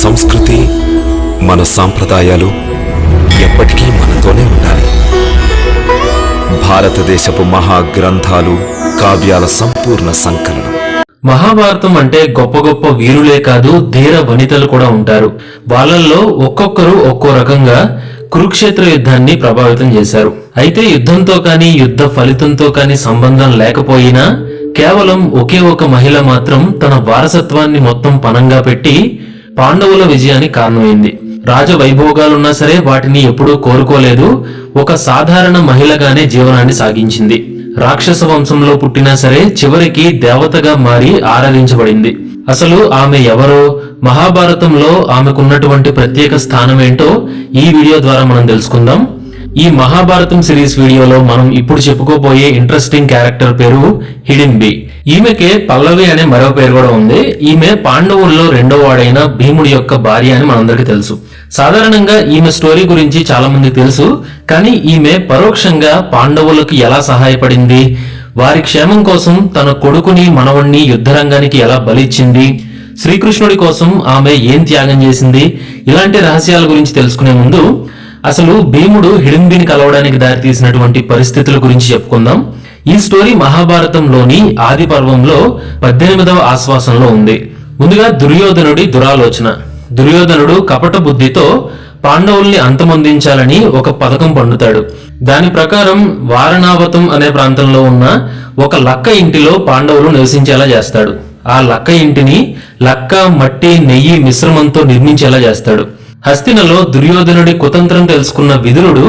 సంస్కృతి, మన సాంప్రదాయాలు ఎప్పటికీ మనతోనే ఉండాలి. భారతదేశపు మహాగ్రంథాలు, కావ్యాల సంపూర్ణ సంకలనం. మహాభారతం అంటే గొప్ప గొప్ప వీరులే కాదు, ధీర వనితలు కూడా ఉంటారు. వాళ్ళల్లో ఒక్కొక్కరు ఒక్కో రకంగా కురుక్షేత్ర యుద్ధాన్ని ప్రభావితం చేశారు. అయితే యుద్ధంతో కానీ యుద్ధ ఫలితంతో కానీ సంబంధం లేకపోయినా కేవలం ఒకే ఒక మహిళ మాత్రం తన వారసత్వాన్ని మొత్తం పణంగా పెట్టి పాండవుల విజయానికి కారణమైంది. రాజ వైభోగాలున్నా సరే వాటిని ఎప్పుడూ కోరుకోలేదు. ఒక సాధారణ మహిళగానే జీవనాన్ని సాగించింది. రాక్షస వంశంలో పుట్టినా సరే చివరికి దేవతగా మారి ఆరాధించబడింది. అసలు ఆమె ఎవరో, మహాభారతంలో ఆమెకున్నటువంటి ప్రత్యేక స్థానం ఏంటో ఈ వీడియో ద్వారా మనం తెలుసుకుందాం. ఈ మహాభారతం సిరీస్ వీడియోలో మనం ఇప్పుడు చెప్పుకోబోయే ఇంట్రెస్టింగ్ క్యారెక్టర్ పేరు హిడింబి. ఈమెకే పల్లవి అనే మరో పేరు కూడా ఉంది. ఈమె పాండవుల్లో రెండో వాడైన భీముడి యొక్క భార్య అని మనందరికీ తెలుసు. సాధారణంగా ఈమె స్టోరీ గురించి చాలా మందికి తెలుసు, కానీ ఈమె పరోక్షంగా పాండవులకు ఎలా సహాయపడింది, వారి క్షేమం కోసం తన కొడుకుని మనవణ్ణి యుద్ధరంగానికి ఎలా బలిచ్చింది, శ్రీకృష్ణుడి కోసం ఆమె ఏం త్యాగం చేసింది, ఇలాంటి రహస్యాల గురించి తెలుసుకునే ముందు అసలు భీముడు హిడింబిని కలవడానికి దారితీసినటువంటి పరిస్థితుల గురించి చెప్పుకుందాం. ఈ స్టోరీ మహాభారతంలోని ఆది పర్వంలో 18వ ఆశ్వాసంలో ఉంది. ముందుగా దుర్యోధనుడి దురాలోచన. దుర్యోధనుడు కపట బుద్ధితో పాండవుల్ని అంతమొందించాలని ఒక పథకం పండుతాడు. దాని ప్రకారం వారణావతం అనే ప్రాంతంలో ఉన్న ఒక లక్క ఇంటిలో పాండవులు నివసించేలా చేస్తాడు. ఆ లక్క ఇంటిని లక్క, మట్టి, నెయ్యి మిశ్రమంతో నిర్మించేలా చేస్తాడు. హస్తినలో దుర్యోధనుడి కుతంత్రం తెలుసుకున్న విదురుడు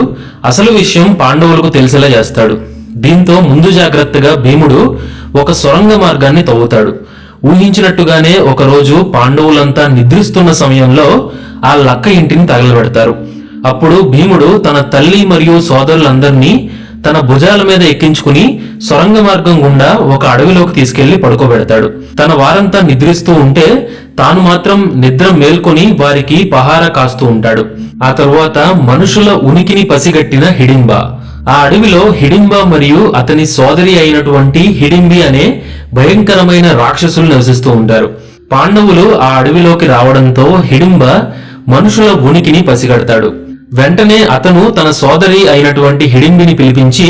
అసలు విషయం పాండవులకు తెలిసేలా చేస్తాడు. దీంతో ముందు జాగ్రత్తగా భీముడు ఒక సొరంగ మార్గాన్ని తవ్వుతాడు. ఊహించినట్టుగానే ఒకరోజు పాండవులంతా నిద్రిస్తున్న సమయంలో ఆ లక్క ఇంటిని తగలబెడతారు. అప్పుడు భీముడు తన తల్లి మరియు సోదరులందరినీ తన భుజాల మీద ఎక్కించుకుని సొరంగ మార్గం గుండా ఒక అడవిలోకి తీసుకెళ్లి పడుకోబెడతాడు. తన వారంతా నిద్రిస్తూ ఉంటే తాను మాత్రం నిద్ర మేల్కొని వారికి పహారా కాస్తూ ఉంటాడు. ఆ తరువాత మనుషుల ఉనికిని పసిగట్టిన హిడింబ, ఆ అడవిలో హిడింబ మరియు అతని సోదరి అయినటువంటి హిడింబి అనే భయంకరమైన రాక్షసులు నివసిస్తూ ఉంటారు. పాండవులు ఆ అడవిలోకి రావడంతో హిడింబ మనుషుల ఉనికిని పసిగడతాడు. వెంటనే అతను తన సోదరి అయినటువంటి హిడింబిని పిలిపించి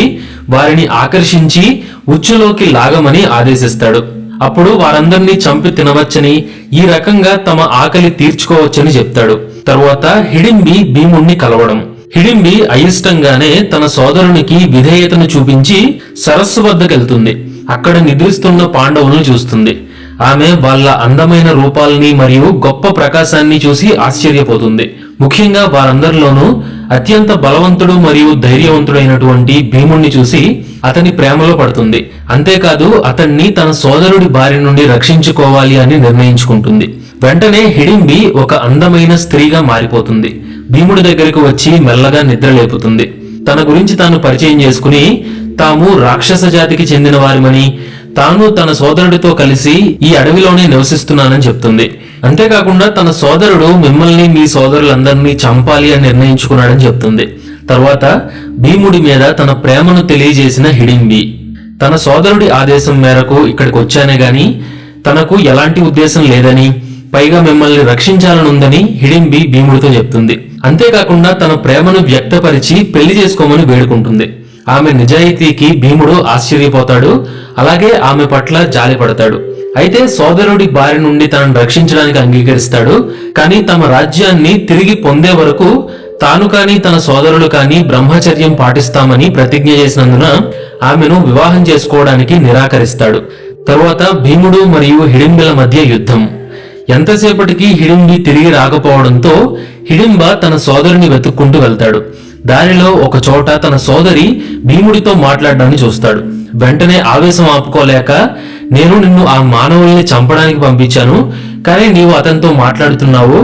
వారిని ఆకర్షించి ఉచ్చులోకి లాగమని ఆదేశిస్తాడు. అప్పుడు వారందరినీ చంపి తినవచ్చని, ఈ రకంగా తమ ఆకలి తీర్చుకోవచ్చని చెప్తాడు. తరువాత హిడింబి భీముణ్ణి కలవడం. హిడింబి అయిష్టంగానే తన సోదరునికి విధేయతను చూపించి సరస్సు వద్దకెళ్తుంది. అక్కడ నిద్రిస్తున్న పాండవులను చూస్తుంది. ఆమె వాళ్ళ అందమైన రూపాలని మరియు గొప్ప ప్రకాశాన్ని చూసి ఆశ్చర్యపోతుంది. ముఖ్యంగా వారందరిలోనూ అత్యంత బలవంతుడు మరియు ధైర్యవంతుడైనటువంటి భీముణ్ణి చూసి అతని ప్రేమలో పడుతుంది. అంతేకాదు అతన్ని తన సోదరుడి బారి నుండి రక్షించుకోవాలి అని నిర్ణయించుకుంటుంది. వెంటనే హిడింబి ఒక అందమైన స్త్రీగా మారిపోతుంది. భీముడి దగ్గరకు వచ్చి మెల్లగా నిద్ర లేపుతుంది. తన గురించి తాను పరిచయం చేసుకుని తాము రాక్షస జాతికి చెందిన వారిమని, తాను తన సోదరుడితో కలిసి ఈ అడవిలోనే నివసిస్తున్నానని చెప్తుంది. అంతేకాకుండా తన సోదరుడు మిమ్మల్ని, మీ సోదరులందరినీ చంపాలి అని నిర్ణయించుకున్నాడని చెప్తుంది. తర్వాత భీముడి మీద తన ప్రేమను తెలియజేసిన హిడింబి, తన సోదరుడి ఆదేశం మేరకు ఇక్కడికి వచ్చానే గాని తనకు ఎలాంటి ఉద్దేశం లేదని, పైగా మిమ్మల్ని రక్షించాలనుందని హిడింబి భీముడితో చెప్తుంది. అంతేకాకుండా తన ప్రేమను వ్యక్తపరిచి పెళ్లి చేసుకోమని వేడుకుంటుంది. ఆమె నిజాయితీకి భీముడు ఆశ్చర్యపోతాడు. అలాగే ఆమె పట్ల జాలిపడతాడు. అయితే సోదరుడి బారి నుండి తనను రక్షించడానికి అంగీకరిస్తాడు. కానీ తమ రాజ్యాన్ని తిరిగి పొందే వరకు తాను కానీ తన సోదరులు కానీ బ్రహ్మచర్యం పాటిస్తామని ప్రతిజ్ఞ చేసినందున ఆమెను వివాహం చేసుకోవడానికి నిరాకరిస్తాడు. తరువాత భీముడు మరియు హిడింబిల మధ్య యుద్ధం. ఎంతసేపటికి హిడింబి తిరిగి రాకపోవడంతో హిడింబ తన సోదరుని వెతుక్కుంటూ వెళ్తాడు. దారిలో ఒక చోట తన సోదరి భీముడితో మాట్లాడడాన్ని చూస్తాడు. వెంటనే ఆవేశం ఆపుకోలేక, నేను నిన్ను ఆ మానవుల్ని చంపడానికి పంపించాను, కానీ నీవు అతనితో మాట్లాడుతున్నావు,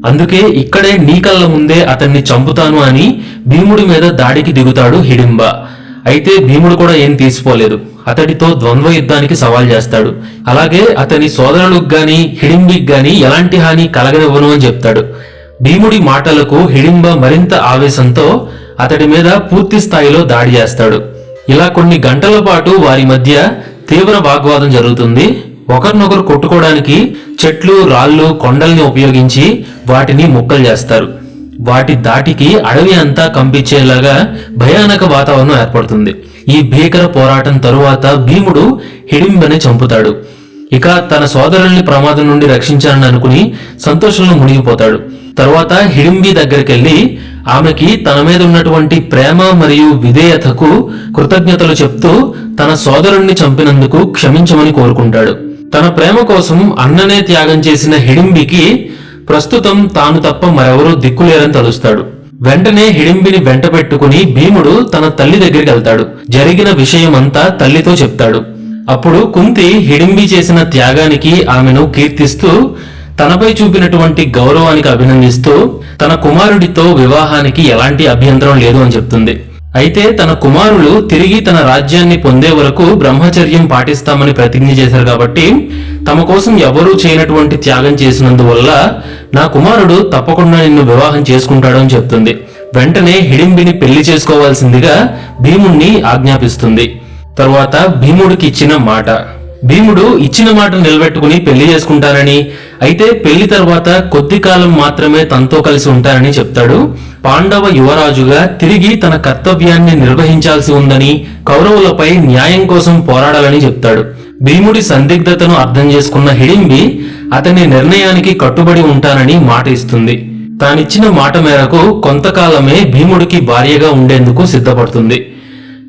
అందుకే ఇక్కడే నీ కళ్ళ ముందే అతన్ని చంపుతాను అని భీముడి మీద దాడికి దిగుతాడు హిడింబ. అయితే భీముడు కూడా ఏం తీసిపోలేదు. అతడితో ద్వంద్వ యుద్ధానికి సవాల్ చేస్తాడు. అలాగే అతని సోదరులకు గాని హిడింబికి గాని ఎలాంటి హాని కలగనివ్వను అని చెప్తాడు. భీముడి మాటలకు హిడింబ మరింత ఆవేశంతో అతడి మీద పూర్తి స్థాయిలో దాడి చేస్తాడు. ఇలా కొన్ని గంటల పాటు వారి మధ్య తీవ్ర వాగ్వాదం జరుగుతుంది. ఒకరినొకరు కొట్టుకోవడానికి చెట్లు, రాళ్ళు, కొండల్ని ఉపయోగించి వాటిని ముక్కలు చేస్తారు. వాటి దాటికి అడవి అంతా కంపించేలాగా భయానక వాతావరణం ఏర్పడుతుంది. ఈ భీకర పోరాటం తరువాత భీముడు హిడింబని చంపుతాడు. ఇక తన సోదరుల్ని ప్రమాదం నుండి రక్షించాలని అనుకుని సంతోషంలో మునిగిపోతాడు. తరువాత హిడింబి దగ్గరికి వెళ్లి ఆమెకి తన మీద ఉన్నటువంటి ప్రేమ మరియు విధేయతకు కృతజ్ఞతలు చెప్తూ తన సోదరుణ్ణి చంపినందుకు క్షమించమని కోరుకుంటాడు. తన ప్రేమ కోసం అన్ననే త్యాగం చేసిన హిడింబికి ప్రస్తుతం తాను తప్ప మరెవరూ దిక్కులేరని తలుస్తాడు. వెంటనే హిడింబిని వెంట పెట్టుకుని భీముడు తన తల్లి దగ్గరికి వెళ్తాడు. జరిగిన విషయమంతా తల్లితో చెప్తాడు. అప్పుడు కుంతి హిడింబి చేసిన త్యాగానికి ఆమెను కీర్తిస్తూ తనపై చూపినటువంటి గౌరవానికి అభినందిస్తూ తన కుమారుడితో వివాహానికి ఎలాంటి అభ్యంతరం లేదు అని చెప్తుంది. అయితే తన కుమారులు తిరిగి తన రాజ్యాన్ని పొందే వరకు బ్రహ్మచర్యం పాటిస్తామని ప్రతిజ్ఞ చేశారు కాబట్టి తమ కోసం ఎవరూ చేయనటువంటి త్యాగం చేసినందువల్ల నా కుమారుడు తప్పకుండా నిన్ను వివాహం చేసుకుంటాడు అని చెప్తుంది. వెంటనే హిడింబిని పెళ్లి చేసుకోవాల్సిందిగా భీముణ్ణి ఆజ్ఞాపిస్తుంది. తరువాత భీముడికి ఇచ్చిన మాట. భీముడు ఇచ్చిన మాట నిలబెట్టుకుని పెళ్లి చేసుకుంటానని, అయితే పెళ్లి తర్వాత కొద్ది కాలం మాత్రమే తనతో కలిసి ఉంటానని చెప్తాడు. పాండవ యువరాజుగా తిరిగి తన కర్తవ్యాన్ని నిర్వహించాల్సి ఉందని, కౌరవులపై న్యాయం కోసం పోరాడాలని చెప్తాడు. భీముడి సందిగ్ధతను అర్థం చేసుకున్న హిడింబి అతని నిర్ణయానికి కట్టుబడి ఉంటానని మాట ఇస్తుంది. తానిచ్చిన మాట మేరకు కొంతకాలమే భీముడికి భార్యగా ఉండేందుకు సిద్ధపడుతుంది.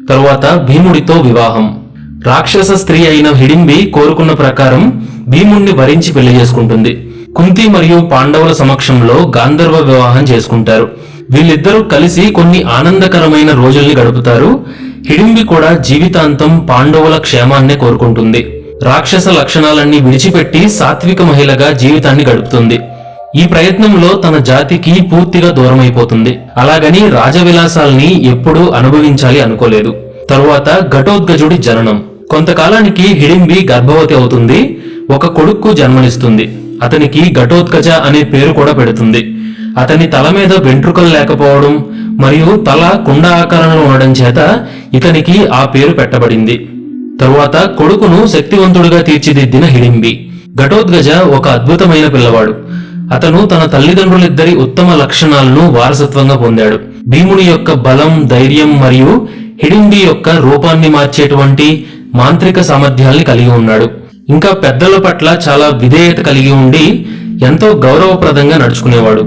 తరువాత భీముడితో వివాహం. రాక్షస స్త్రీ అయిన హిడింబి కోరుకున్న ప్రకారం భీముణ్ణి వరించి పెళ్లి చేసుకుంటుంది. కుంతి మరియు పాండవుల సమక్షంలో గాంధర్వ వివాహం చేసుకుంటారు. వీళ్ళిద్దరూ కలిసి కొన్ని ఆనందకరమైన రోజుల్ని గడుపుతారు. హిడింబి కూడా జీవితాంతం పాండవుల క్షేమాన్నే కోరుకుంటుంది. రాక్షస లక్షణాలన్నీ విడిచిపెట్టి సాత్విక మహిళగా జీవితాన్ని గడుపుతుంది. ఈ ప్రయత్నంలో తన జాతికి పూర్తిగా దూరమైపోతుంది. అలాగని రాజవిలాసాల్ని ఎప్పుడూ అనుభవించాలి అనుకోలేదు. తరువాత ఘటోత్కచుడి జననం. కొంతకాలానికి హిడింబి గర్భవతి అవుతుంది. ఒక కొడుక్కు జన్మనిస్తుంది. అతనికి ఘటోత్కచ అనే పేరు కూడా పెడుతుంది. అతని తల మీద వెంట్రుకలు లేకపోవడం మరియు తల కుండ ఆకారంలో ఉండడం చేత ఇతనికి ఆ పేరు పెట్టబడింది. తరువాత కొడుకును శక్తివంతుడిగా తీర్చిదిద్దిన హిడింబి. ఘటోత్కచ ఒక అద్భుతమైన పిల్లవాడు. అతను తన తల్లిదండ్రులిద్దరి ఉత్తమ లక్షణాలను వారసత్వంగా పొందాడు. భీముని యొక్క బలం, ధైర్యం మరియు హిడింబి యొక్క రూపాన్ని మార్చేటువంటి మాంత్రిక సామర్థ్యాల్ని కలిగి ఉన్నాడు. ఇంకా పెద్దల పట్ల చాలా విధేయత కలిగి ఉండి ఎంతో గౌరవప్రదంగా నడుచుకునేవాడు.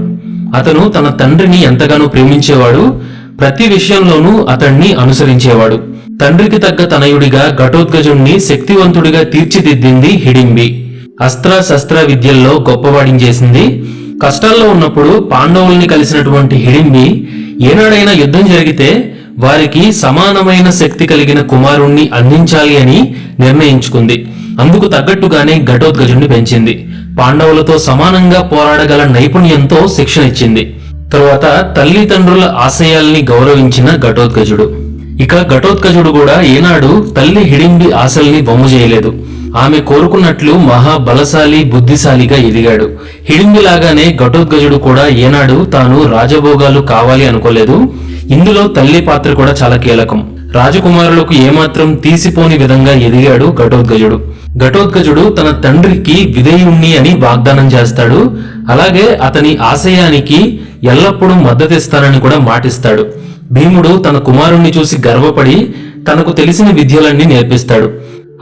అతను తన తండ్రిని ఎంతగానో ప్రేమించేవాడు. ప్రతి విషయంలోనూ అతన్ని అనుసరించేవాడు. తండ్రికి తగ్గ తనయుడిగా ఘటోత్కచుణ్ణి శక్తివంతుడిగా తీర్చిదిద్దింది హిడింబి. అస్త్ర శస్త్ర విద్యల్లో గొప్పవాడిని చేసింది. కష్టాల్లో ఉన్నప్పుడు పాండవుల్ని కలిసినటువంటి హిడింబి ఏనాడైనా యుద్ధం జరిగితే వారికి సమానమైన శక్తి కలిగిన కుమారుణ్ణి అందించాలి అని నిర్ణయించుకుంది. అందుకు తగ్గట్టుగానే ఘటోత్కచుణ్ణి పెంచింది. పాండవులతో సమానంగా పోరాడగల నైపుణ్యంతో శిక్షణ ఇచ్చింది. తరువాత తల్లిదండ్రుల ఆశయాల్ని గౌరవించిన ఘటోత్కచుడు. ఇక ఘటోత్కచుడు కూడా ఏనాడు తల్లి హిడింబి ఆశల్ని వమ్ము చేయలేదు. ఆమె కోరుకున్నట్లు మహాబలశాలి, బుద్ధిశాలిగా ఎదిగాడు. హిడింబిలాగానే ఘటోత్కచుడు కూడా ఏనాడు తాను రాజభోగాలు కావాలి అనుకోలేదు. ఇందులో తల్లి పాత్ర కూడా చాలా కీలకం. రాజకుమారులకు ఏమాత్రం తీసిపోని విధంగా ఎదిగాడు ఘటోత్కచుడు. ఘటోత్కచుడు తన తండ్రికి విధేయుణ్ణి అని వాగ్దానం చేస్తాడు. అలాగే అతని ఆశయానికి ఎల్లప్పుడూ మద్దతిస్తానని కూడా మాటిస్తాడు. భీముడు తన కుమారుణ్ణి చూసి గర్వపడి తనకు తెలిసిన విద్యలన్నీ నేర్పిస్తాడు.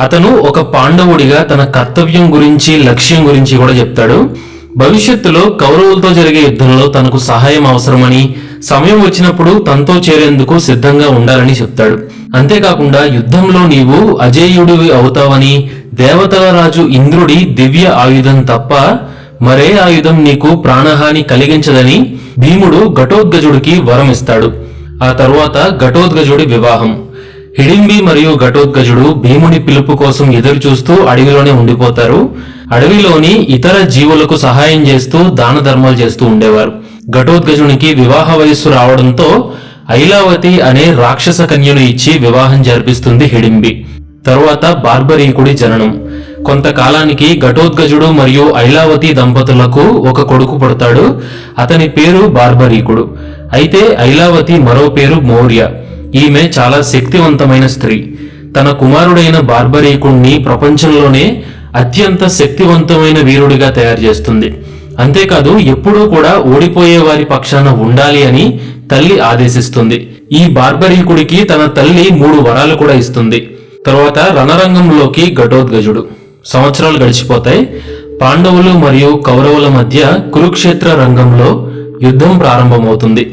అతను ఒక పాండవుడిగా తన కర్తవ్యం గురించి, లక్ష్యం గురించి కూడా చెప్తాడు. భవిష్యత్తులో కౌరవులతో జరిగే యుద్ధంలో తనకు సహాయం అవసరమని, సమయం వచ్చినప్పుడు తనతో చేరేందుకు సిద్ధంగా ఉండాలని చెప్తాడు. అంతేకాకుండా యుద్ధంలో నీవు అజేయుడివి అవుతావని, దేవతల రాజు ఇంద్రుడి దివ్య ఆయుధం తప్ప మరే ఆయుధం నీకు ప్రాణహాని కలిగించదని భీముడు ఘటోత్కచుడికి వరం ఇస్తాడు. ఆ తరువాత ఘటోత్కచుడి వివాహం. హిడింబి మరియు ఘటోత్కచుడు భీముడి పిలుపు కోసం ఎదురు చూస్తూ అడవిలోనే ఉండిపోతారు. అడవిలోని ఇతర జీవులకు సహాయం చేస్తూ దాన ధర్మాలు చేస్తూ ఉండేవారు. ఘటోత్కచునికి వివాహ వయస్సు రావడంతో ఐలావతి అనే రాక్షస కన్యను ఇచ్చి వివాహం జరిపిస్తుంది హిడింబి. తరువాత బార్బరీకుడి జననం. కొంతకాలానికి ఘటోత్కచుడు మరియు ఐలావతి దంపతులకు ఒక కొడుకు పుడతాడు. అతని పేరు బార్బరీకుడు. అయితే ఐలావతి మరో పేరు మౌర్య. ఈమె చాలా శక్తివంతమైన స్త్రీ. తన కుమారుడైన బార్బరీకుణ్ణి ప్రపంచంలోనే అత్యంత శక్తివంతమైన వీరుడిగా తయారు చేస్తుంది. అంతేకాదు ఎప్పుడూ కూడా ఓడిపోయే వారి పక్షాన ఉండాలి అని తల్లి ఆదేశిస్తుంది. ఈ బార్బరీకుడికి తన తల్లి 3 వరాలు కూడా ఇస్తుంది. తర్వాత రణరంగంలోకి ఘటోత్కచుడు. సంవత్సరాలు గడిచిపోతాయి. పాండవులు మరియు కౌరవుల మధ్య కురుక్షేత్ర రంగంలో యుద్ధం ప్రారంభమవుతుంది.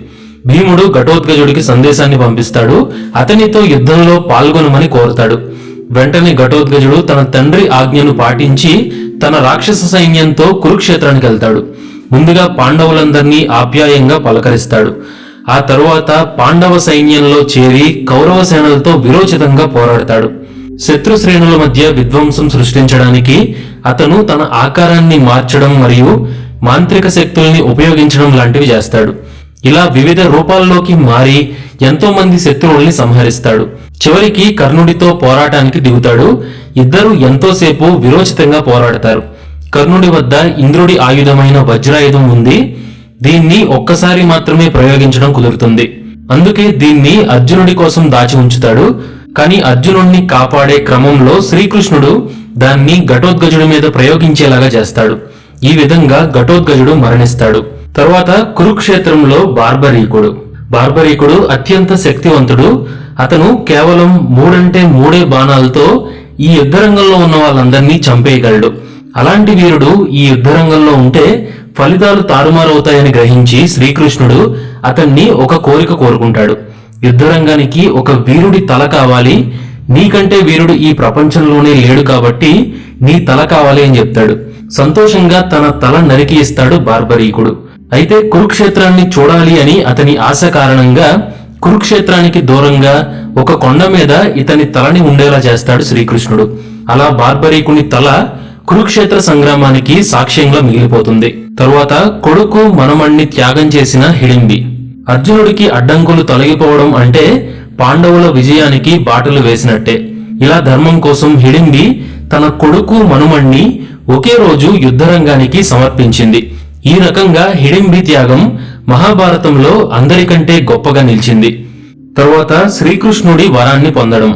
భీముడు ఘటోత్కచుడికి సందేశాన్ని పంపిస్తాడు. అతనితో యుద్ధంలో పాల్గొనమని కోరుతాడు. వెంటనే ఘటోత్కచుడు తన తండ్రి ఆజ్ఞను పాటించి తన రాక్షస సైన్యంతో కురుక్షేత్రానికి వెళ్తాడు. ముందుగా పాండవులందరినీ ఆప్యాయంగా పలకరిస్తాడు. ఆ తరువాత పాండవ సైన్యంలో చేరి కౌరవ సేనలతో విరోచితంగా పోరాడతాడు. శత్రు శ్రేణుల మధ్య విధ్వంసం సృష్టించడానికి అతను తన ఆకారాన్ని మార్చడం మరియు మాంత్రిక శక్తుల్ని ఉపయోగించడం లాంటివి చేస్తాడు. ఇలా వివిధ రూపాల్లోకి మారి ఎంతో మంది శత్రువుల్ని సంహరిస్తాడు. చివరికి కర్ణుడితో పోరాటానికి దిగుతాడు. ఇద్దరు ఎంతోసేపు విరోచితంగా పోరాడతారు. కర్ణుడి వద్ద ఇంద్రుడి ఆయుధమైన వజ్రాయుధం ఉంది. దీన్ని ఒక్కసారి మాత్రమే ప్రయోగించడం కుదురుతుంది. అందుకే దీన్ని అర్జునుడి కోసం దాచి ఉంచుతాడు. కానీ అర్జునుడిని కాపాడే క్రమంలో శ్రీకృష్ణుడు దాన్ని ఘటోత్కచుడి మీద ప్రయోగించేలాగా చేస్తాడు. ఈ విధంగా ఘటోత్కచుడు మరణిస్తాడు. తరువాత కురుక్షేత్రంలో బార్బరీకుడు అత్యంత శక్తివంతుడు. అతను కేవలం 3 బాణాలతో ఈ యుద్ధరంగంలో ఉన్న వాళ్ళందరినీ చంపేయగలడు. అలాంటి వీరుడు ఈ యుద్ధరంగంలో ఉంటే ఫలితాలు తారుమారవుతాయని గ్రహించి శ్రీకృష్ణుడు అతన్ని ఒక కోరిక కోరుకుంటాడు. యుద్ధరంగానికి ఒక వీరుడి తల కావాలి, నీకంటే వీరుడు ఈ ప్రపంచంలోనే లేడు కాబట్టి నీ తల కావాలి అని చెప్తాడు. సంతోషంగా తన తల నరికి ఇస్తాడు బార్బరీకుడు. అయితే కురుక్షేత్రాన్ని చూడాలి అని అతని ఆశ కారణంగా కురుక్షేత్రానికి దూరంగా ఒక కొండ మీద ఇతని తలని ఉండేలా చేస్తాడు శ్రీకృష్ణుడు. అలా బార్బరీకుని తల కురుక్షేత్ర సంగ్రామానికి సాక్ష్యంగా మిగిలిపోతుంది. తరువాత కొడుకు మనమణ్ణి త్యాగం చేసిన హిడింబి. అర్జునుడికి అడ్డంకులు తొలగిపోవడం అంటే పాండవుల విజయానికి బాటలు వేసినట్టే. ఇలా ధర్మం కోసం హిడింబి తన కొడుకు మనుమణ్ణి ఒకే రోజు యుద్ధరంగానికి సమర్పించింది. ఈ రకంగా హిడింబి త్యాగం మహాభారతంలో అందరికంటే గొప్పగా నిలిచింది. తరువాత శ్రీకృష్ణుడి వరాన్ని పొందడం.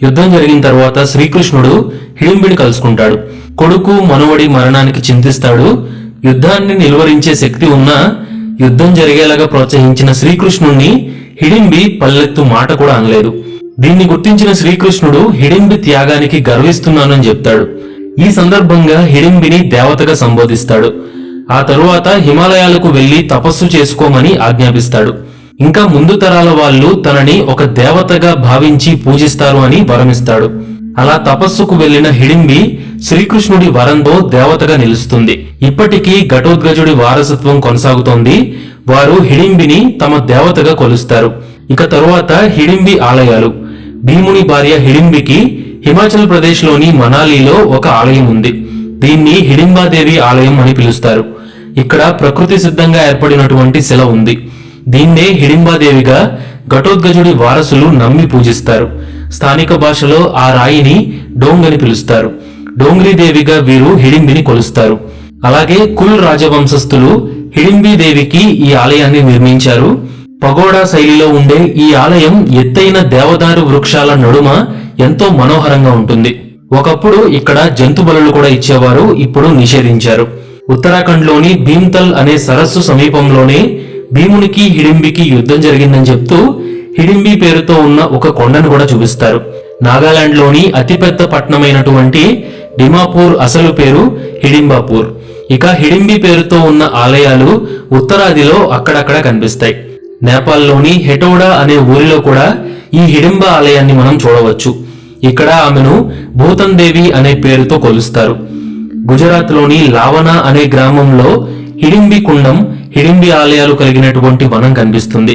యుద్ధం జరిగిన తర్వాత శ్రీకృష్ణుడు హిడింబిని కలుసుకుంటాడు. కొడుకు మనవడి మరణానికి చింతిస్తాడు. యుద్ధాన్ని నిలువరించే శక్తి ఉన్నా యుద్ధం జరిగేలాగా ప్రోత్సహించిన శ్రీకృష్ణుణ్ణి హిడింబి పల్లెత్తు మాట కూడా అనలేదు. దీన్ని గుర్తించిన శ్రీకృష్ణుడు హిడింబి త్యాగానికి గర్విస్తున్నానని చెప్తాడు. ఈ సందర్భంగా హిడింబిని దేవతగా సంబోధిస్తాడు. ఆ తరువాత హిమాలయాలకు వెళ్లి తపస్సు చేసుకోమని ఆజ్ఞాపిస్తాడు. ఇంకా ముందు తరాల వాళ్ళు తనని ఒక దేవతగా భావించి పూజిస్తారు అని వరమిస్తాడు. అలా తపస్సుకు వెళ్లిన హిడింబి శ్రీకృష్ణుడి వరంతో దేవతగా నిలుస్తుంది. ఇప్పటికీ ఘటోత్కచుడి వారసత్వం కొనసాగుతోంది. వారు హిడింబిని తమ దేవతగా కొలుస్తారు. ఇక తరువాత హిడింబి ఆలయాలు. భీముని భార్య హిడింబికి హిమాచల్ ప్రదేశ్ లోని మనాలిలో ఒక ఆలయం ఉంది. దీన్ని హిడింబాదేవి ఆలయం అని పిలుస్తారు. ఇక్కడ ప్రకృతి సిద్ధంగా ఏర్పడినటువంటి శిల ఉంది. దీన్నే హిడింబాదేవిగా ఘటోత్కచుడి వారసులు నమ్మి పూజిస్తారు. స్థానిక భాషలో ఆ రాయిని డోంగ్ అని పిలుస్తారు. డోంగ్రీదేవిగా వీరు హిడింబిని కొలుస్తారు. అలాగే కుల్ రాజవంశస్థులు హిడింబీదేవికి ఈ ఆలయాన్ని నిర్మించారు. పగోడా శైలిలో ఉండే ఈ ఆలయం ఎత్తైన దేవదారు వృక్షాల నడుమ ఎంతో మనోహరంగా ఉంటుంది. ఒకప్పుడు ఇక్కడ జంతు బలులు కూడా ఇచ్చేవారు, ఇప్పుడు నిషేధించారు. ఉత్తరాఖండ్ లోని భీమ్తల్ అనే సరస్సు సమీపంలోనే భీమునికి హిడింబికి యుద్ధం జరిగిందని చెప్తూ హిడింబి పేరుతో ఉన్న ఒక కొండను కూడా చూపిస్తారు. నాగాలాండ్ లోని అతిపెద్ద పట్టణమైనటువంటి డిమాపూర్ అసలు పేరు హిడింబాపూర్. ఇక హిడింబి పేరుతో ఉన్న ఆలయాలు ఉత్తరాదిలో అక్కడక్కడ కనిపిస్తాయి. నేపాల్లోని హెటోడా అనే ఊరిలో కూడా ఈ హిడింబ ఆలయాన్ని మనం చూడవచ్చు. ఇక్కడ ఆమెను భూతన్ దేవి అనే పేరుతో కొలుస్తారు. గుజరాత్ లోని లావనా అనే గ్రామంలో హిడింబి కుండం, హిడింబి ఆలయాలు కలిగినటువంటి వనం కనిపిస్తుంది.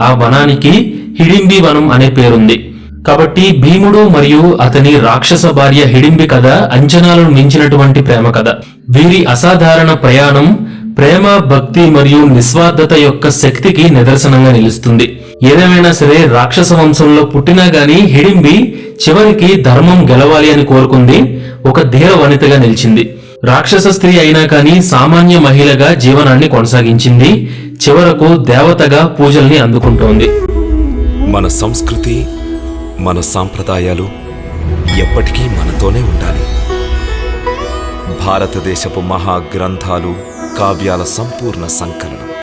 ఆ వనానికి హిడింబి వనం అనే పేరుంది. కాబట్టి భీముడు మరియు అతని రాక్షస భార్య హిడింబి కథ అంచనాలను మించినటువంటి ప్రేమ కథ. వీరి అసాధారణ ప్రయాణం ప్రేమ, భక్తి మరియు నిస్వార్థత యొక్క శక్తికి నిదర్శనంగా నిలుస్తుంది. ఏదేమైనా సరే రాక్షస వంశంలో పుట్టినా గాని హిడింబి చివరికి ధర్మం గెలవాలి అని కోరుకుంది. ఒక ధీర వనితగా నిలిచింది. రాక్షస స్త్రీ అయినా కానీ సామాన్య మహిళగా జీవనాన్ని కొనసాగించింది. చివరకు దేవతగా పూజల్ని అందుకుంటోంది. మన సంస్కృతి, మన సాంప్రదాయాలు ఎప్పటికీ మనతోనే ఉండాలి. భారతదేశపు మహాగ్రంథాలు, కావ్యాల సంపూర్ణ సంకలనం.